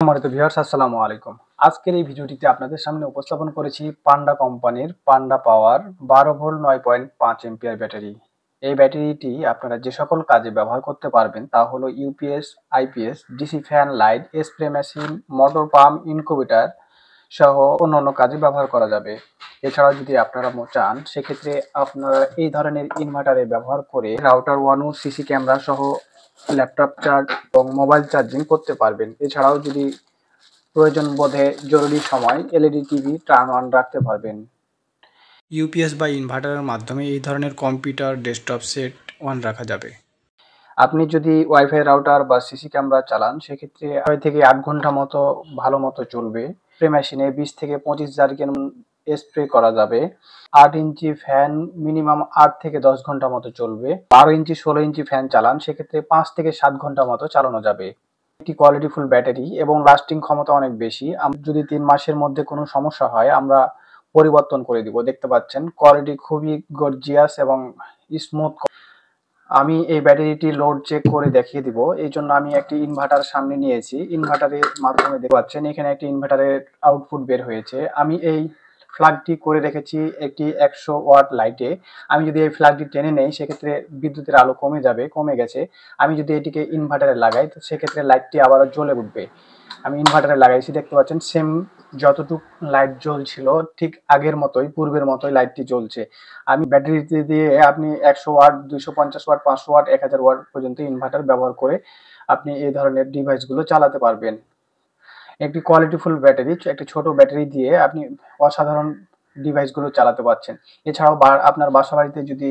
সম্মানিত ভিউয়ার্স, আসসালামু আলাইকুম। আজকের এই ভিডিওটিতে আপনাদের সামনে উপস্থাপন করেছি পান্ডা কোম্পানির পান্ডা পাওয়ার 12 ভোল্ট 9.5 এম্পিয়ার ব্যাটারি। এই ব্যাটারিটি আপনারা যে সকল কাজে ব্যবহার করতে পারবেন তা হলো UPS, IPS, DC fan, light, spray machine, motor pump, incubator সহ অন্যান্য কাজে ব্যবহার করা যাবে। এছাড়াও যদি আপনারা চান সেক্ষেত্রে আপনারা এই ধরনের ইনভার্টারে ব্যবহার করে রাউটার ওয়ান ও সিসি ক্যামেরা সহ ল্যাপটপ চার্জ এবং মোবাইল চার্জিং করতে পারবেন। এছাড়াও যদি প্রয়োজন বোধে জরুরি সময় এলইডি টিভি টার্ন অন রাখতে পারবেন। ইউপিএস বা ইনভার্টারের মাধ্যমে এই ধরনের কম্পিউটার, ডেস্কটপ সেট অন রাখা যাবে। আপনি যদি ওয়াইফাই রাউটার বা সিসি ক্যামেরা চালান সেক্ষেত্রে 6 থেকে 8 ঘন্টা মতো ভালো মতো চলবে। স্প্রে মেশিনে 20 থেকে 25 জারগেন স্প্রে করা যাবে। 8 ইঞ্চি ফ্যান মিনিমাম 8 থেকে 10 ঘন্টা মতো চলবে। 12 ইঞ্চি 16 ইঞ্চি ফ্যান চালান সেক্ষেত্রে 5 থেকে 7 ঘন্টা মতো চালানো যাবে। একটি কোয়ালিটিফুল ব্যাটারি এবং লাস্টিং ক্ষমতা অনেক বেশি। যদি 3 মাসের মধ্যে কোনো সমস্যা হয় আমরা পরিবর্তন করে দিব। দেখতে পাচ্ছেন কোয়ালিটি খুবই গর্জিয়াস এবং স্মুথ। আমি এই ব্যাটারিটি লোড চেক করে দেখিয়ে দিব। এই জন্য আমি একটি ইনভার্টার সামনে নিয়েছি। ইনভার্টারের মাধ্যমে দেখতে পাচ্ছেন এখানে একটি ইনভার্টারের আউটপুট বের হয়েছে। আমি এই প্লাগটি করে রেখেছি একটি 100 ওয়াট লাইটে। আমি যদি এই প্লাগটি টেনে নেই সেক্ষেত্রে বিদ্যুতের আলো কমে গেছে। আমি যদি এটিকে ইনভার্টারে লাগাই তো সেক্ষেত্রে লাইটটি আবারও জ্বলে উঠবে। আমি ইনভার্টারে লাগাইছি, দেখতে পাচ্ছেন সেম যতটুক লাইট জ্বলছিল ঠিক আগের মতোই, পূর্বের মতোই লাইটটি জ্বলছে। আমি ব্যাটারিতে দিয়ে আপনি 100 ওয়াট, 250 ওয়াট, 500 ওয়াট, 1000 ওয়াট পর্যন্ত ইনভার্টার ব্যবহার করে আপনি এই ধরনের ডিভাইসগুলো চালাতে পারবেন। একটি কোয়ালিটিফুল ব্যাটারি, একটি ছোট ব্যাটারি দিয়ে আপনি অসাধারণ ডিভাইসগুলো চালাতে পারছেন। এছাড়াও আপনার বাসাবাড়িতে যদি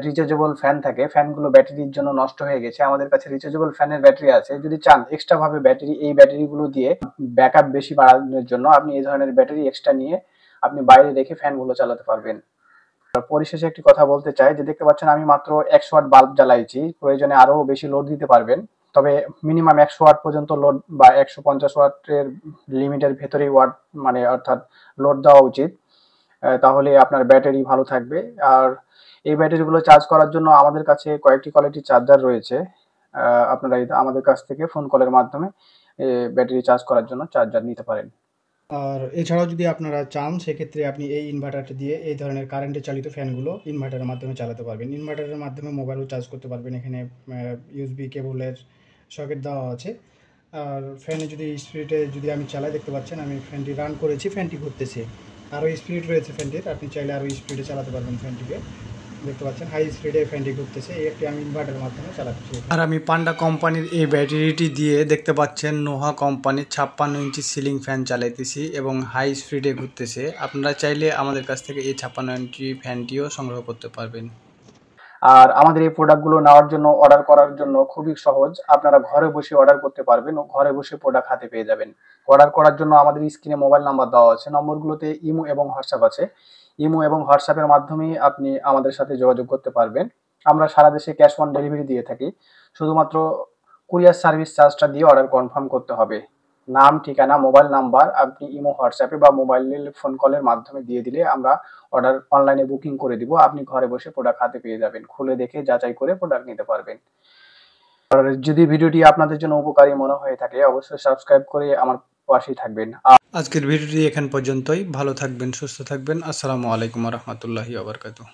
রিচার্জেবল ফ্যান থাকে, ফ্যানগুলো ব্যাটারির জন্য নষ্ট হয়ে গেছে, আমাদের কাছে রিচার্জেবল ফ্যানের ব্যাটারি আছে। যদি চান এক্সট্রা ভাবে এই ব্যাটারিগুলো দিয়ে ব্যাকআপ বেশি বাড়ানোর জন্য আপনি এই ধরনের ব্যাটারি এক্সট্রা নিয়ে আপনি বাইরে রেখে ফ্যানগুলো চালাতে পারবেন। পরিশেষে একটি কথা বলতে চাই যে দেখতে পাচ্ছেন আমি মাত্র 100 ওয়াট বাল্ব জ্বালাইছি, প্রয়োজনে আরো বেশি লোড দিতে পারবেন। তবে মিনিমাম 100 ওয়াট পর্যন্ত লোড বা 150 ওয়াটের লিমিটের ভেতরেই ওয়াট মানে অর্থাৎ লোড দেওয়া উচিত। তাহলে আপনার ব্যাটারি ভালো থাকবে। আর এই ব্যাটারিগুলো চার্জ করার জন্য আমাদের কাছে কয়েকটি কোয়ালিটির চার্জার রয়েছে। আপনারা আমাদের কাছ থেকে ফোন কলের মাধ্যমে ব্যাটারি চার্জ করার জন্য চার্জার নিতে পারেন। আর এছাড়াও যদি আপনারা চান সেক্ষেত্রে আপনি এই ইনভার্টারটা দিয়ে এই ধরনের কারেন্টে চালিত ফ্যানগুলো ইনভার্টারের মাধ্যমে চালাতে পারবেন। ইনভার্টারের মাধ্যমে মোবাইলও চার্জ করতে পারবেন। এখানে ইউএসবি কেবলের সকেট দেওয়া আছে। আর ফ্যানে যদি আমি চালাই, দেখতে পাচ্ছেন আমি ফ্যানটি রান করেছি, ফ্যানটি ঘুরতেছে। আরও স্পিড রয়েছে ফ্যানটির, আপনি চাইলে আরও স্পিডে চালাতে পারবেন ফ্যানটিকে। দেখতে পাচ্ছেন হাই স্পিডে ফ্যানটি ঘুরতেছে। এই একটি আমি ইনভার্টারের মাধ্যমে চালাচ্ছি। আর আমি পান্ডা কোম্পানির এই ব্যাটারিটি দিয়ে দেখতে পাচ্ছেন নোহা কোম্পানির 56 ইঞ্চি সিলিং ফ্যান চালাইতেছি এবং হাই স্পিডে ঘুরতেছে। আপনারা চাইলে আমাদের কাছ থেকে এই 56 ইঞ্চি ফ্যানটিও সংগ্রহ করতে পারবেন। আর আমাদের এই প্রোডাক্টগুলো নেওয়ার জন্য, অর্ডার করার জন্য খুবই সহজ। আপনারা ঘরে বসে অর্ডার করতে পারবেন ও ঘরে বসে প্রোডাক্ট হাতে পেয়ে যাবেন। অর্ডার করার জন্য আমাদের স্ক্রিনে মোবাইল নাম্বার দেওয়া আছে। নম্বরগুলোতে ইমো এবং হোয়াটসঅ্যাপ আছে। ইমো এবং হোয়াটসঅ্যাপের মাধ্যমেই আপনি আমাদের সাথে যোগাযোগ করতে পারবেন। আমরা সারা দেশে ক্যাশ অন ডেলিভারি দিয়ে থাকি। শুধুমাত্র কুরিয়ার সার্ভিস চার্জটা দিয়ে অর্ডার কনফার্ম করতে হবে। নাম, ঠিকানা, মোবাইল নাম্বার আপনি ইমো, হোয়াটসঅ্যাপে বা মোবাইলের ফোন কলের মাধ্যমে দিয়ে দিলে আমরা অর্ডার অনলাইনে বুকিং করে দিব। আপনি ঘরে বসে প্রোডাক্ট হাতে পেয়ে যাবেন। খুলে দেখে যাচাই করে প্রোডাক্ট নিতে পারবেন। আর যদি ভিডিওটি আপনাদের জন্য উপকারী মনে হয়ে থাকে অবশ্যই সাবস্ক্রাইব করে আমার পাশেই থাকবেন। আজকের ভিডিওটি এখান পর্যন্তই। ভালো থাকবেন, সুস্থ থাকবেন। আসসালামু আলাইকুম ওয়া রাহমাতুল্লাহি ওয়া বারাকাতুহু।